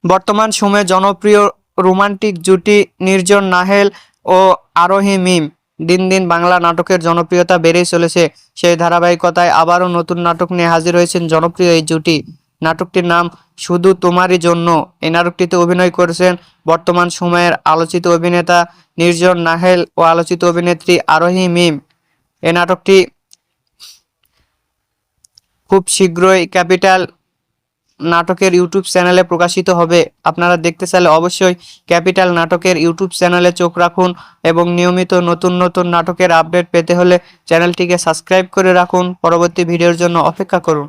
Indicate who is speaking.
Speaker 1: বর্তমান সময়ে জনপ্রিয় রোমান্টিক জুটি নির্জন নাহেল ও আরোহী মিম। দিন দিন বাংলা নাটকের জনপ্রিয়তা বেড়েই চলেছে। সেই ধারাবাহিকতায় আবারও নতুন নাটক নিয়ে হাজির হয়েছেন জনপ্রিয় এই জুটি। নাটকটির নাম শুধু তোমারই জন্য। এই নাটকটিতে অভিনয় করেছেন বর্তমান সময়ের আলোচিত অভিনেতা নির্জন নাহেল ও আলোচিত অভিনেত্রী আরোহী মিম। এই নাটকটি খুব শীঘ্রই ক্যাপিটাল নাটকের ইউটিউব চ্যানেলে প্রকাশিত হবে। আপনারা দেখতে চাইলে অবশ্যই ক্যাপিটাল নাটকের ইউটিউব চ্যানেলে চোখ রাখুন এবং নিয়মিত নতুন নতুন নাটকের আপডেট পেতে হলে চ্যানেলটিকে সাবস্ক্রাইব করে রাখুন। পরবর্তী ভিডিওর জন্য অপেক্ষা করুন।